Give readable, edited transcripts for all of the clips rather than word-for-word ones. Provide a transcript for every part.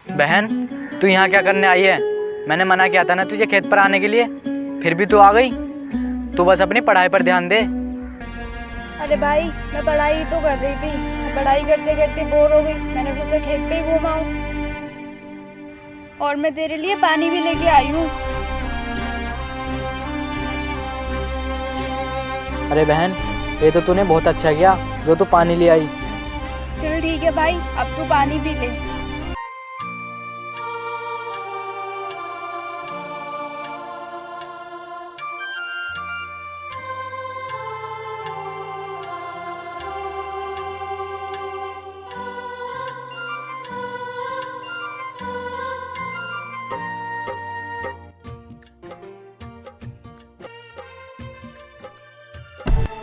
बहन, तू यहाँ क्या करने आई है? मैंने मना किया था ना तुझे खेत पर आने के लिए, फिर भी तू आ गई। तू बस अपनी पढ़ाई पर ध्यान दे। अरे भाई, मैं पढ़ाई तो कर रही थी, पढ़ाई करते करते बोर हो गई, मैंने सोचा खेत पे ही घूम आऊं। और मैं तेरे लिए पानी भी लेके आई हूँ। अरे बहन, ये तो तूने बहुत अच्छा किया जो तू पानी ले आई। चल ठीक है भाई, अब तू पानी पी ले।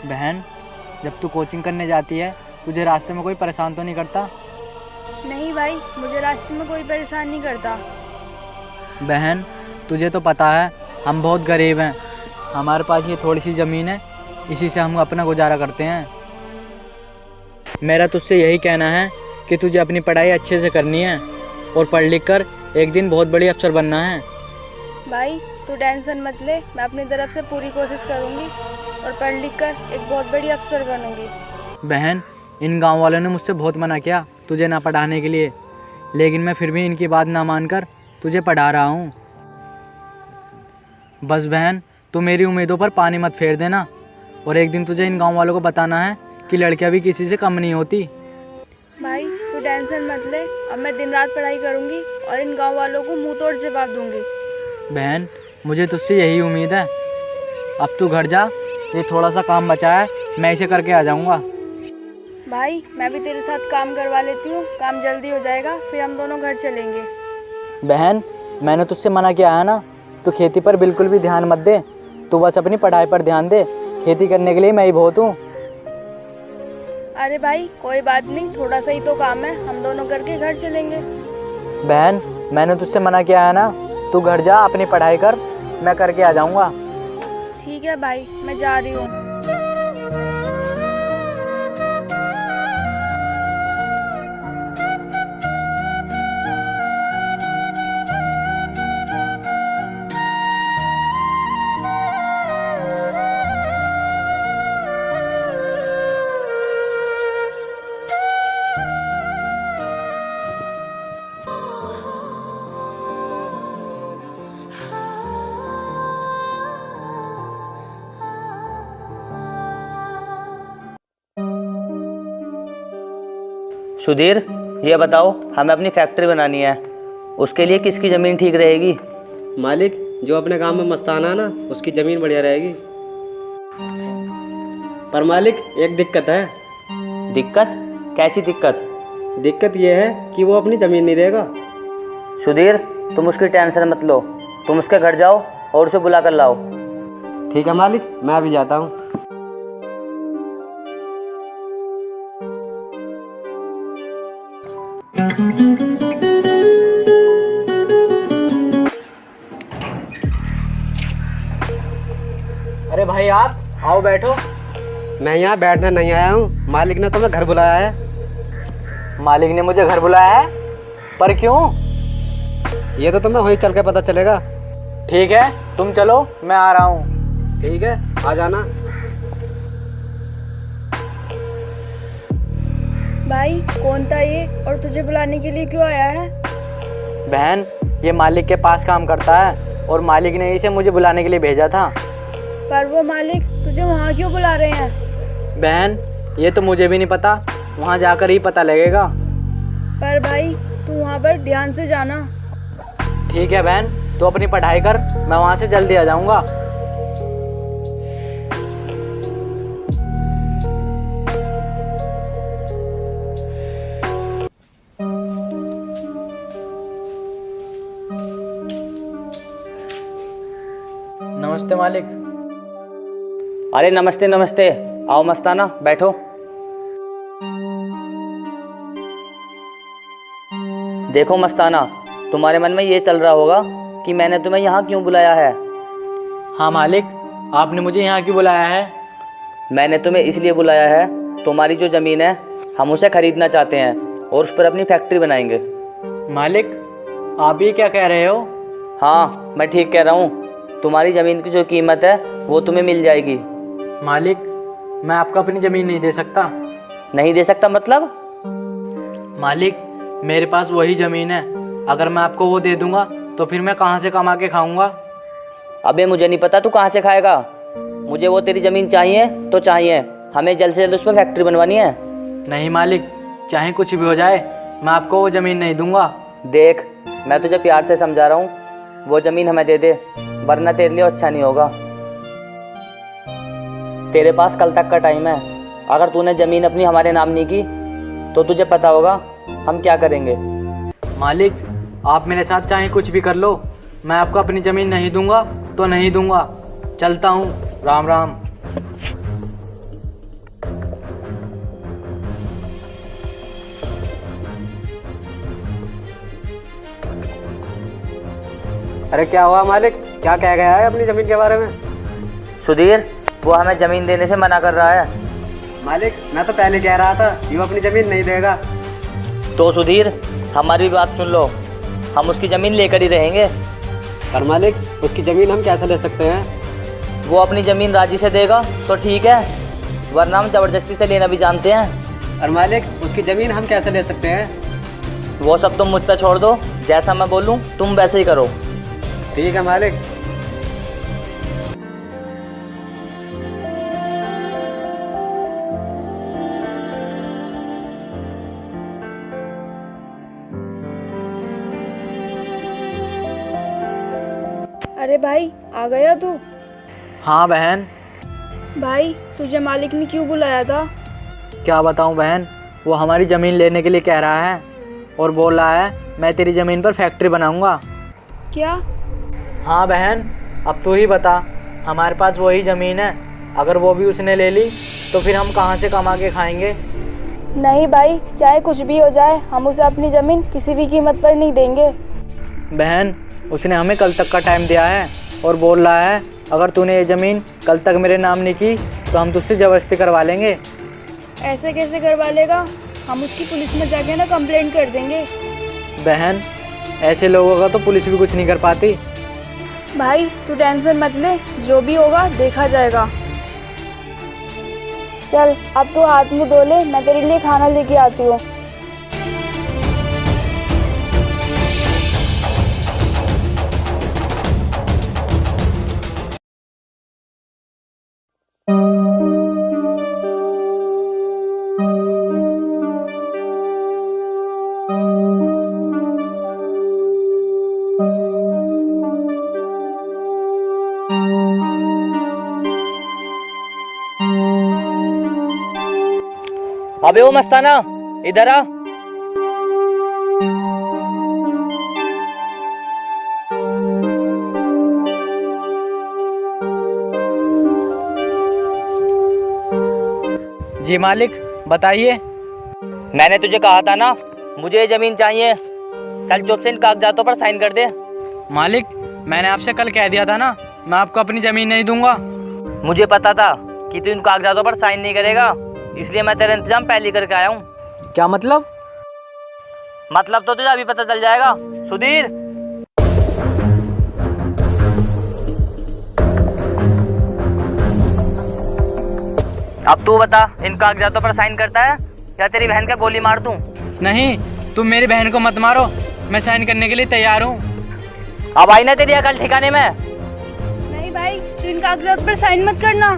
बहन, जब तू कोचिंग करने जाती है तुझे रास्ते में कोई परेशान तो नहीं करता? नहीं भाई, मुझे रास्ते में कोई परेशान नहीं करता। बहन, तुझे तो पता है हम बहुत गरीब हैं, हमारे पास ये थोड़ी सी ज़मीन है, इसी से हम अपना गुजारा करते हैं। मेरा तुझसे यही कहना है कि तुझे अपनी पढ़ाई अच्छे से करनी है और पढ़ लिख कर एक दिन बहुत बड़ी अफसर बनना है। भाई तू टेंशन मत ले, मैं अपनी तरफ से पूरी कोशिश करूँगी और पढ़ लिख कर एक बहुत बड़ी अफसर बनूंगी। बहन, इन गांव वालों ने मुझसे बहुत मना किया तुझे ना पढ़ाने के लिए, लेकिन मैं फिर भी इनकी बात ना मानकर तुझे पढ़ा रहा हूँ। बस बहन, तू मेरी उम्मीदों पर पानी मत फेर देना, और एक दिन तुझे इन गांव वालों को बताना है कि लड़कियां भी किसी से कम नहीं होती। भाई तू टेंशन मत ले, अब मैं दिन रात पढ़ाई करूँगी और इन गाँव वालों को मुँह तोड़ जवाब दूँगी। बहन, मुझे तुझसे यही उम्मीद है। अब तू घर जा, ये थोड़ा सा काम बचा है, मैं इसे करके आ जाऊँगा। भाई मैं भी तेरे साथ काम करवा लेती हूँ, काम जल्दी हो जाएगा, फिर हम दोनों घर चलेंगे। बहन, मैंने तुझसे मना किया है ना, तू खेती पर बिल्कुल भी ध्यान मत दे, तू बस अपनी पढ़ाई पर ध्यान दे। खेती करने के लिए मैं ही बहुत हूँ। अरे भाई कोई बात नहीं, थोड़ा सा ही तो काम है, हम दोनों करके घर चलेंगे। बहन, मैंने तुझसे मना किया है ना, तू घर जा, अपनी पढ़ाई कर, मैं करके आ जाऊँगा। ठीक है भाई, मैं जा रही हूँ। सुधीर, ये बताओ, हमें अपनी फैक्ट्री बनानी है, उसके लिए किसकी ज़मीन ठीक रहेगी? मालिक, जो अपने गांव में मस्ताना है ना, उसकी ज़मीन बढ़िया रहेगी। पर मालिक, एक दिक्कत है। दिक्कत? कैसी दिक्कत? दिक्कत ये है कि वो अपनी ज़मीन नहीं देगा। सुधीर, तुम उसकी टेंशन मत लो, तुम उसके घर जाओ और उसे बुला कर लाओ। ठीक है मालिक, मैं अभी जाता हूँ। अरे भाई, आप आओ, बैठो। मैं यहाँ बैठने नहीं आया हूँ, मालिक ने तुम्हें घर बुलाया है। मालिक ने मुझे घर बुलाया है? पर क्यों? ये तो तुम्हें वहीं चल के पता चलेगा। ठीक है, तुम चलो, मैं आ रहा हूँ। ठीक है, आ जाना। भाई कौन था ये और तुझे बुलाने के लिए क्यों आया है? बहन, ये मालिक के पास काम करता है और मालिक ने इसे मुझे बुलाने के लिए भेजा था। पर वो मालिक तुझे वहाँ क्यों बुला रहे हैं? बहन, ये तो मुझे भी नहीं पता, वहाँ जाकर ही पता लगेगा। पर भाई तू वहाँ पर ध्यान से जाना। ठीक है बहन, तू अपनी पढ़ाई कर, मैं वहाँ से जल्दी आ जाऊँगा। नमस्ते मालिक। अरे नमस्ते नमस्ते, आओ मस्ताना, बैठो। देखो मस्ताना, तुम्हारे मन में ये चल रहा होगा कि मैंने तुम्हें यहाँ क्यों बुलाया है। हाँ मालिक, आपने मुझे यहाँ क्यों बुलाया है? मैंने तुम्हें इसलिए बुलाया है, तुम्हारी जो ज़मीन है हम उसे खरीदना चाहते हैं और उस पर अपनी फैक्ट्री बनाएंगे। मालिक, आप ये क्या कह रहे हो? हाँ, मैं ठीक कह रहा हूँ। तुम्हारी ज़मीन की जो कीमत है वो तुम्हें मिल जाएगी। मालिक, मैं आपको अपनी ज़मीन नहीं दे सकता। नहीं दे सकता मतलब? मालिक, मेरे पास वही ज़मीन है, अगर मैं आपको वो दे दूँगा तो फिर मैं कहाँ से कमा के खाऊँगा? अबे मुझे नहीं पता तू कहाँ से खाएगा। मुझे वो तेरी ज़मीन चाहिए तो चाहिए, हमें जल्द से जल्द उस पर फैक्ट्री बनवानी है। नहीं मालिक, चाहे कुछ भी हो जाए, मैं आपको वो ज़मीन नहीं दूँगा। देख, मैं तुझे प्यार से समझा रहा हूँ, वो ज़मीन हमें दे दे, वरना तेरे लिए अच्छा नहीं होगा। तेरे पास कल तक का टाइम है, अगर तूने ज़मीन अपनी हमारे नाम नहीं की तो तुझे पता होगा हम क्या करेंगे। मालिक, आप मेरे साथ चाहे कुछ भी कर लो, मैं आपको अपनी ज़मीन नहीं दूँगा तो नहीं दूँगा। चलता हूँ, राम राम। अरे क्या हुआ मालिक, क्या कह गया है अपनी ज़मीन के बारे में? सुधीर, वो हमें ज़मीन देने से मना कर रहा है। मालिक, मैं तो पहले कह रहा था कि वो अपनी ज़मीन नहीं देगा। तो सुधीर, हमारी बात सुन लो, हम उसकी ज़मीन लेकर ही रहेंगे। पर मालिक, उसकी ज़मीन हम कैसे ले सकते हैं? वो अपनी ज़मीन राजी से देगा तो ठीक है, वरना हम ज़बरदस्ती से लेना भी जानते हैं। और मालिक, उसकी ज़मीन हम कैसे ले सकते हैं? वो सब तुम मुझ पर छोड़ दो, जैसा मैं बोलूँ तुम वैसे ही करो। ठीक है मालिक। अरे भाई, आ गया तू? हाँ बहन। भाई तुझे मालिक ने क्यों बुलाया था? क्या बताऊँ बहन, वो हमारी ज़मीन लेने के लिए कह रहा है और बोल रहा है मैं तेरी ज़मीन पर फैक्ट्री बनाऊँगा। क्या? हाँ बहन, अब तू ही बता, हमारे पास वही ज़मीन है, अगर वो भी उसने ले ली तो फिर हम कहाँ से कमा के खाएंगे? नहीं भाई, चाहे कुछ भी हो जाए, हम उसे अपनी ज़मीन किसी भी कीमत पर नहीं देंगे। बहन, उसने हमें कल तक का टाइम दिया है और बोल रहा है अगर तूने ये ज़मीन कल तक मेरे नाम नहीं की तो हम तुझसे ज़बरदस्ती करवा लेंगे। ऐसे कैसे करवा लेगा? हम उसकी पुलिस में जाके ना कंप्लेंट कर देंगे। बहन, ऐसे लोगों का तो पुलिस भी कुछ नहीं कर पाती। भाई तू टेंशन मत ले, जो भी होगा देखा जाएगा। चल अब तू हाथ मुँह धो ले, मैं तेरे लिए खाना लेके आती हूँ। अबे ओ मस्ताना, इधर आ। जी मालिक, बताइए। मैंने तुझे कहा था ना, मुझे ये ज़मीन चाहिए। चल चुप से इन कागजातों पर साइन कर दे। मालिक, मैंने आपसे कल कह दिया था ना, मैं आपको अपनी ज़मीन नहीं दूंगा। मुझे पता था कि तू इन कागजातों पर साइन नहीं करेगा, इसलिए मैं तेरा इंतजाम पहले ही करके आया हूँ। क्या मतलब? मतलब तो तुझे अभी पता चल जाएगा। सुधीर, अब तू बता, इन कागजातों पर साइन करता है या तेरी बहन का गोली मार दूं? नहीं, तुम मेरी बहन को मत मारो, मैं साइन करने के लिए तैयार हूँ। अब आई ना तेरी अकल ठिकाने में। नहीं भाई, तू इन कागजात पर साइन मत करना।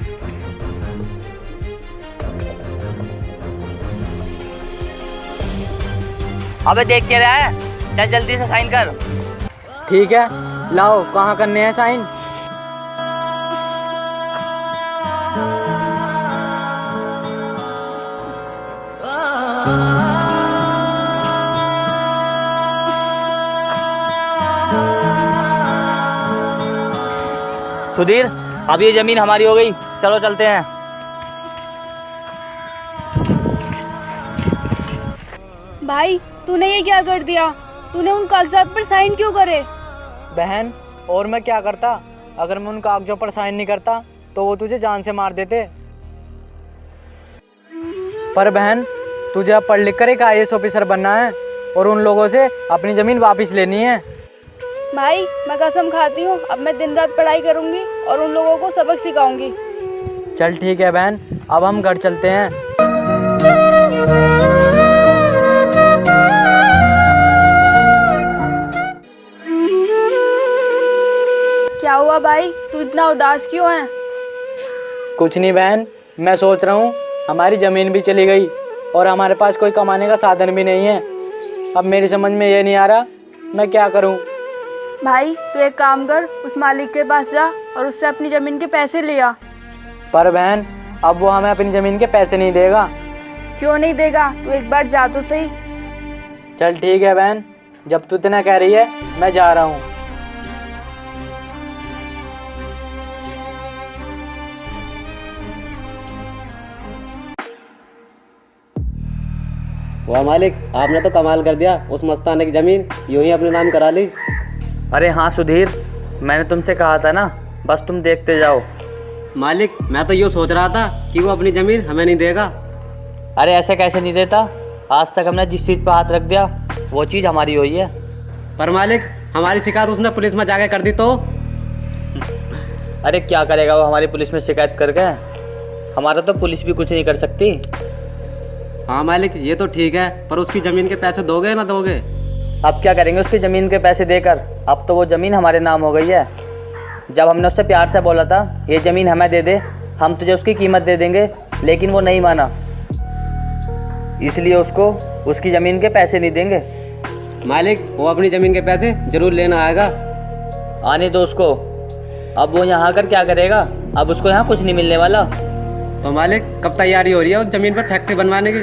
अबे देख के रहा है, चल जल्दी से साइन कर। ठीक है, लाओ, कहाँ करने हैं साइन? सुधीर, अब ये जमीन हमारी हो गई, चलो चलते हैं। भाई, तूने ये क्या कर दिया? तूने उन कागजात पर साइन क्यों करे? बहन, और मैं क्या करता? अगर मैं उन कागजों पर साइन नहीं करता तो वो तुझे जान से मार देते। पर बहन, तुझे अब पढ़ लिख कर एक IAS ऑफिसर बनना है और उन लोगों से अपनी ज़मीन वापस लेनी है। भाई, मैं कसम खाती हूँ, अब मैं दिन रात पढ़ाई करूँगी और उन लोगों को सबक सिखाऊंगी। चल ठीक है बहन, अब हम घर चलते हैं। क्या हुआ भाई, तू इतना उदास क्यों है? कुछ नहीं बहन, मैं सोच रहा हूँ हमारी ज़मीन भी चली गई और हमारे पास कोई कमाने का साधन भी नहीं है। अब मेरी समझ में ये नहीं आ रहा मैं क्या करूँ। भाई, तू एक काम कर, उस मालिक के पास जा और उससे अपनी ज़मीन के पैसे ले आ। पर बहन, अब वो हमें अपनी ज़मीन के पैसे नहीं देगा। क्यों नहीं देगा? तू एक बार जा तो सही। चल ठीक है बहन, जब तू इतना कह रही है मैं जा रहा हूँ। वाह मालिक, आपने तो कमाल कर दिया, उस मस्ताने की ज़मीन यूं ही अपने नाम करा ली। अरे हाँ सुधीर, मैंने तुमसे कहा था ना, बस तुम देखते जाओ। मालिक, मैं तो यूँ सोच रहा था कि वो अपनी ज़मीन हमें नहीं देगा। अरे ऐसे कैसे नहीं देता? आज तक हमने जिस चीज़ पर हाथ रख दिया वो चीज़ हमारी हुई है। पर मालिक, हमारी शिकायत उसने पुलिस में जाके कर दी तो? अरे क्या करेगा वो हमारी पुलिस में शिकायत करके? हमारा तो पुलिस भी कुछ नहीं कर सकती। हाँ मालिक, ये तो ठीक है, पर उसकी ज़मीन के पैसे दोगे ना दोगे? अब क्या करेंगे उसकी ज़मीन के पैसे देकर? अब तो वो ज़मीन हमारे नाम हो गई है। जब हमने उससे प्यार से बोला था ये ज़मीन हमें दे दे, हम तुझे उसकी कीमत दे देंगे, लेकिन वो नहीं माना, इसलिए उसको उसकी ज़मीन के पैसे नहीं देंगे। मालिक, वो अपनी ज़मीन के पैसे ज़रूर लेना आएगा। आने दो उसको, अब वो यहाँ आकर क्या करेगा? अब उसको यहाँ कुछ नहीं मिलने वाला। तो मालिक, कब तैयारी हो रही है उस ज़मीन पर फैक्ट्री बनवाने की?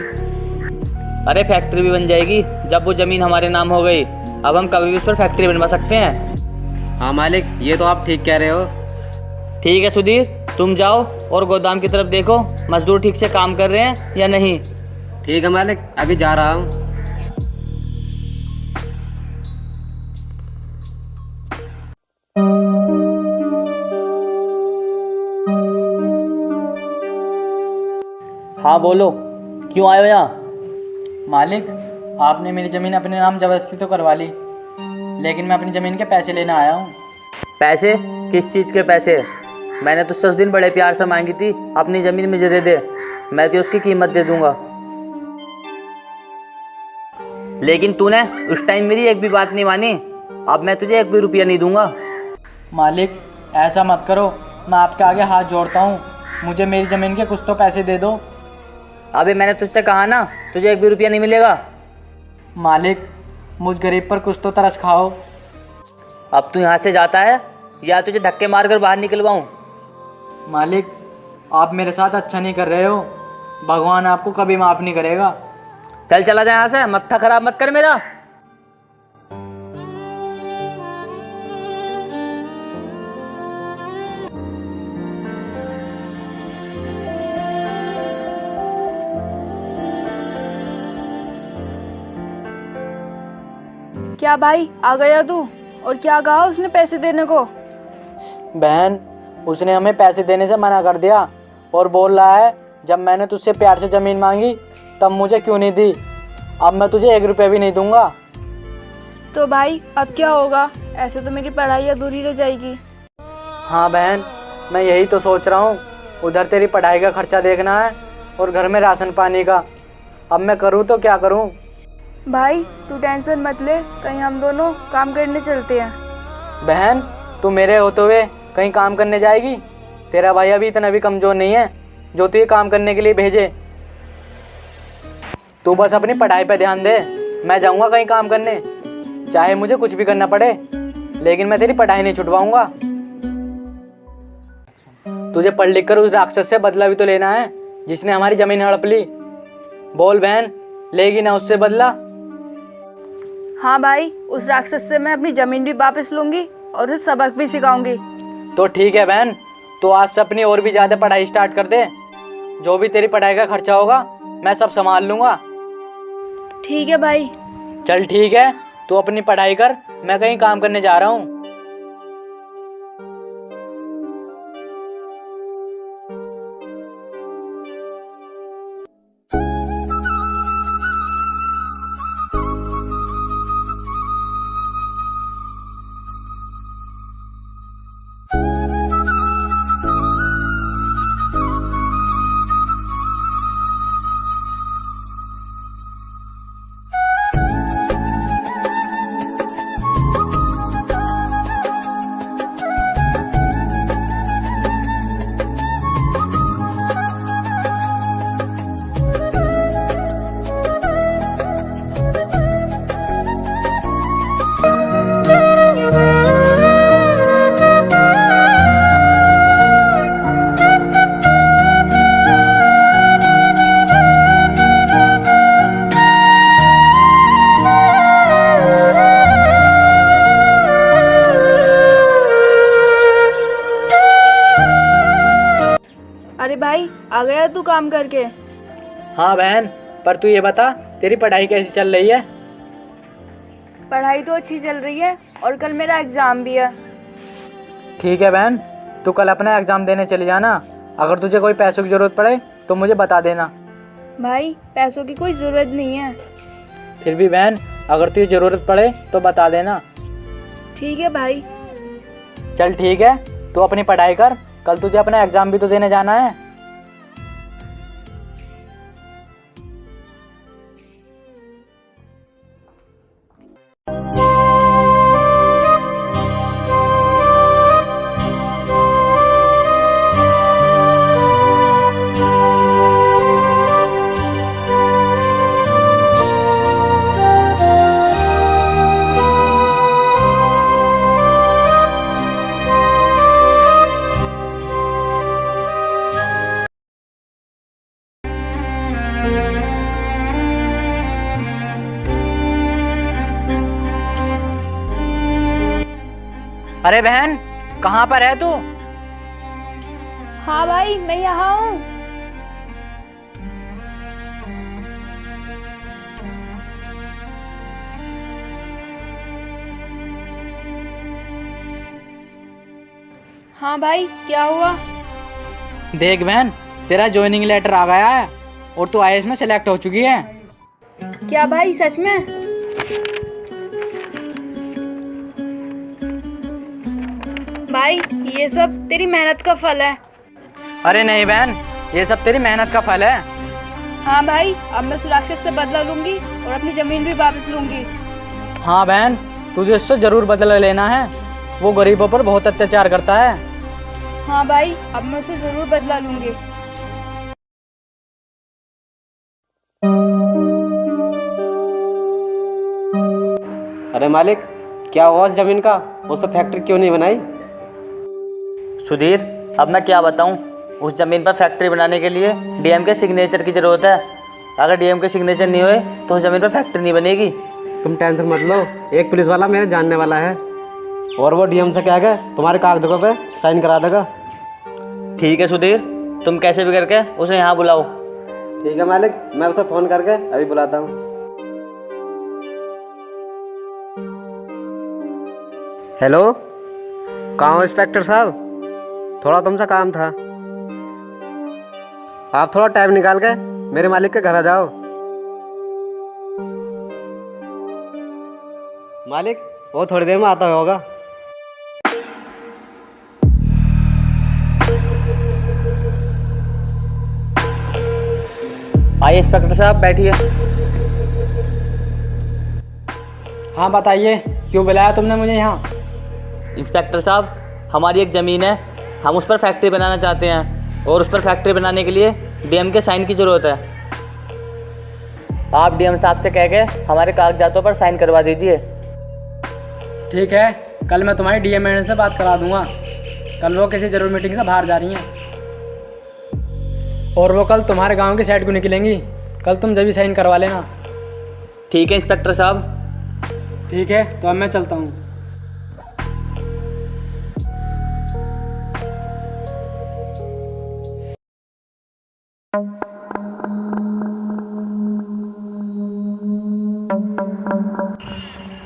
अरे फैक्ट्री भी बन जाएगी जब वो ज़मीन हमारे नाम हो गई। अब हम कभी भी उस पर फैक्ट्री बनवा सकते हैं। हाँ मालिक, ये तो आप ठीक कह रहे हो। ठीक है सुधीर, तुम जाओ और गोदाम की तरफ देखो मजदूर ठीक से काम कर रहे हैं या नहीं। ठीक है मालिक, अभी जा रहा हूँ। हाँ बोलो, क्यों आए हो यहाँ? मालिक, आपने मेरी ज़मीन अपने नाम जबरदस्ती तो करवा ली, लेकिन मैं अपनी ज़मीन के पैसे लेना आया हूँ। पैसे? किस चीज़ के पैसे? मैंने तुझसे उस दिन बड़े प्यार से मांगी थी अपनी ज़मीन मुझे दे दे, मैं तुझे उसकी कीमत दे दूंगा, लेकिन तूने उस टाइम मेरी एक भी बात नहीं मानी। अब मैं तुझे एक भी रुपया नहीं दूंगा। मालिक, ऐसा मत करो, मैं आपके आगे हाथ जोड़ता हूँ, मुझे मेरी ज़मीन के कुछ तो पैसे दे दो। अबे मैंने तुझसे कहा ना, तुझे एक भी रुपया नहीं मिलेगा। मालिक, मुझ गरीब पर कुछ तो तरस खाओ। अब तू यहाँ से जाता है या तुझे धक्के मार कर बाहर निकलवाऊँ? मालिक, आप मेरे साथ अच्छा नहीं कर रहे हो, भगवान आपको कभी माफ़ नहीं करेगा। चल चला जा यहाँ से, मत्था खराब मत कर मेरा। क्या भाई, आ गया तू? और क्या कहा उसने पैसे देने को? बहन, उसने हमें पैसे देने से मना कर दिया और बोल रहा है जब मैंने तुझसे प्यार से ज़मीन मांगी तब मुझे क्यों नहीं दी, अब मैं तुझे 1 रुपया भी नहीं दूंगा। तो भाई अब क्या होगा? ऐसे तो मेरी पढ़ाई अधूरी रह जाएगी। हाँ बहन, मैं यही तो सोच रहा हूँ, उधर तेरी पढ़ाई का खर्चा देखना है और घर में राशन पानी का। अब मैं करूँ तो क्या करूँ? भाई तू टेंशन मत ले, कहीं हम दोनों काम करने चलते हैं। बहन, तू मेरे होते हुए कहीं काम करने जाएगी? तेरा भाई अभी इतना भी कमज़ोर नहीं है जो तू ये काम करने के लिए भेजे। तू बस अपनी पढ़ाई पे ध्यान दे। मैं जाऊँगा कहीं काम करने, चाहे मुझे कुछ भी करना पड़े, लेकिन मैं तेरी पढ़ाई नहीं छुड़वाऊँगा। तुझे पढ़ लिख कर उस राक्षस से बदला भी तो लेना है जिसने हमारी ज़मीन हड़प ली। बोल बहन, लेगी ना उससे बदला? हाँ भाई, उस राक्षस से मैं अपनी ज़मीन भी वापस लूँगी और उसे सबक भी सिखाऊंगी। तो ठीक है बहन, तो आज से अपनी और भी ज़्यादा पढ़ाई स्टार्ट कर दे। जो भी तेरी पढ़ाई का खर्चा होगा मैं सब संभाल लूँगा। ठीक है भाई। चल ठीक है, तू अपनी पढ़ाई कर, मैं कहीं काम करने जा रहा हूँ। अरे भाई, आ गया तू काम करके? हाँ बहन, पर तू ये बता, तेरी पढ़ाई कैसी चल रही है? पढ़ाई तो अच्छी चल रही है और कल मेरा एग्ज़ाम भी है। ठीक है बहन, तू कल अपना एग्ज़ाम देने चली जाना। अगर तुझे कोई पैसों की ज़रूरत पड़े तो मुझे बता देना। भाई पैसों की कोई ज़रूरत नहीं है। फिर भी बहन, अगर तुझे ज़रूरत पड़े तो बता देना। ठीक है भाई। चल ठीक है, तू अपनी पढ़ाई कर, कल तुझे अपना एग्ज़ाम भी तो देने जाना है। अरे बहन, कहाँ पर है तू? हाँ भाई, मैं यहाँ हूँ। हाँ भाई, क्या हुआ? देख बहन, तेरा ज्वाइनिंग लेटर आ गया है और तू आईएएस में सेलेक्ट हो चुकी है। क्या भाई, सच में? भाई ये सब तेरी मेहनत का फल है। अरे नहीं बहन, ये सब तेरी मेहनत का फल है। हाँ भाई, अब मैं उस राक्षस से बदला लूंगी और अपनी ज़मीन भी वापस लूंगी। हाँ बहन, तुझे इससे ज़रूर बदला लेना है। वो गरीबों पर बहुत अत्याचार करता है। हाँ भाई, अब मैं उसे ज़रूर बदला लूंगी। अरे मालिक, क्या हुआ उस ज़मीन का? उस पर फैक्ट्री क्यों नहीं बनाई? सुधीर, अब मैं क्या बताऊं, उस ज़मीन पर फैक्ट्री बनाने के लिए डीएम के सिग्नेचर की ज़रूरत है। अगर डीएम के सिग्नेचर नहीं हुए तो उस ज़मीन पर फैक्ट्री नहीं बनेगी। तुम टेंशन मत लो, एक पुलिस वाला मेरे जानने वाला है और वो डीएम से कह के तुम्हारे कागजों पे साइन करा देगा। ठीक है सुधीर, तुम कैसे भी करके उसे यहाँ बुलाओ। ठीक है मालिक, मैं उसे फ़ोन करके अभी बुलाता हूँ। हेलो, कहाँ हो इंस्पेक्टर साहब? थोड़ा तुमसे काम था। आप थोड़ा टाइम निकाल के मेरे मालिक के घर आ जाओ। मालिक, वो थोड़ी देर में आता होगा। आइए इंस्पेक्टर साहब बैठिए। हाँ बताइए, क्यों बुलाया तुमने मुझे यहाँ? इंस्पेक्टर साहब, हमारी एक ज़मीन है, हम उस पर फैक्ट्री बनाना चाहते हैं और उस पर फैक्ट्री बनाने के लिए डीएम के साइन की ज़रूरत है। आप डीएम साहब से कह के हमारे कागजातों पर साइन करवा दीजिए। ठीक है, कल मैं तुम्हारी डीएम मैडम से बात करा दूंगा। कल वो किसी जरूरी मीटिंग से बाहर जा रही हैं और वो कल तुम्हारे गांव की साइड को निकलेंगी। कल तुम जब भी साइन करवा लेना। ठीक है इंस्पेक्टर साहब। ठीक है, तो अब मैं चलता हूँ।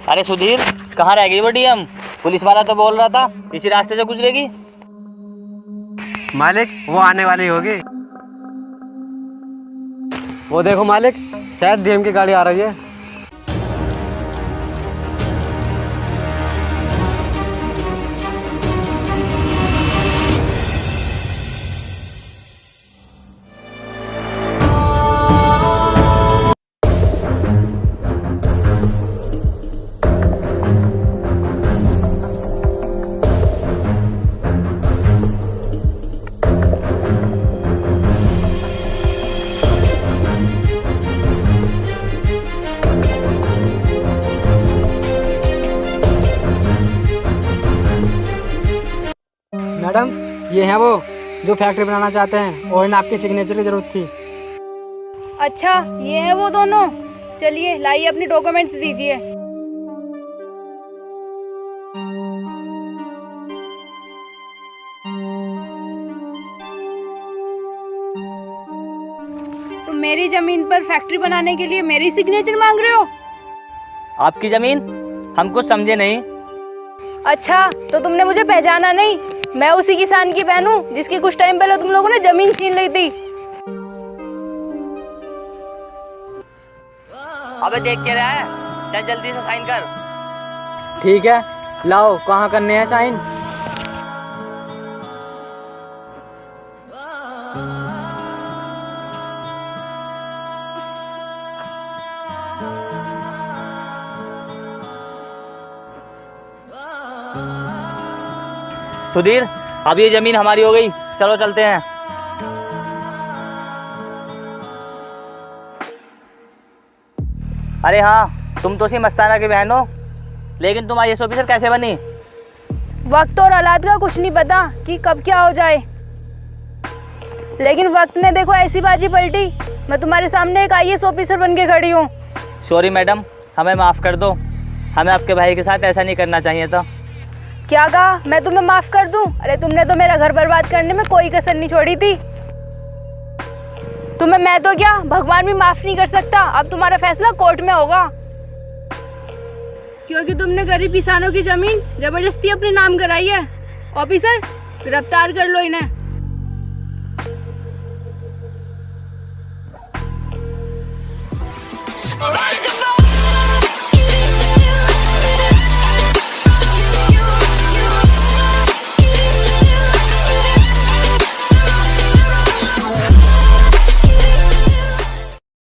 अरे सुधीर, कहाँ रह गई वो डीएम? पुलिस वाला तो बोल रहा था इसी रास्ते से गुजरेगी। मालिक, वो आने वाली होगी। वो देखो मालिक, शायद डीएम की गाड़ी आ रही है। मैडम, ये हैं वो जो फैक्ट्री बनाना चाहते हैं और इन्हें आपकी सिग्नेचर की ज़रूरत थी। अच्छा, ये है वो दोनों। चलिए लाइए अपनी डॉक्यूमेंट्स दीजिए। तो मेरी जमीन पर फैक्ट्री बनाने के लिए मेरी सिग्नेचर मांग रहे हो? आपकी ज़मीन? हम कुछ समझे नहीं। अच्छा, तो तुमने मुझे पहचाना नहीं? मैं उसी किसान की बहन हूँ जिसकी कुछ टाइम पहले तुम लोगों ने जमीन छीन ली थी। अबे देख के रहा है, चल जल्दी से साइन कर। ठीक है, लाओ, कहाँ करने हैं साइन? सुधीर, अब ये ज़मीन हमारी हो गई, चलो चलते हैं। अरे हाँ, तुम तो सी मस्ताना की बहन हो, लेकिन तुम आईएएस ऑफिसर कैसे बनी? वक्त और हालात का कुछ नहीं पता कि कब क्या हो जाए, लेकिन वक्त ने देखो ऐसी बाजी पलटी, मैं तुम्हारे सामने एक आईएएस ऑफिसर बन के खड़ी हूँ। सॉरी मैडम, हमें माफ़ कर दो, हमें आपके भाई के साथ ऐसा नहीं करना चाहिए था। क्या कहा? मैं तुम्हें माफ कर दूं? अरे तुमने तो मेरा घर बर्बाद करने में कोई कसर नहीं छोड़ी थी। तुम्हें मैं तो क्या, भगवान भी माफ नहीं कर सकता। अब तुम्हारा फैसला कोर्ट में होगा, क्योंकि तुमने गरीब किसानों की जमीन जबरदस्ती अपने नाम कराई है। ऑफिसर, गिरफ्तार कर लो इन्हें।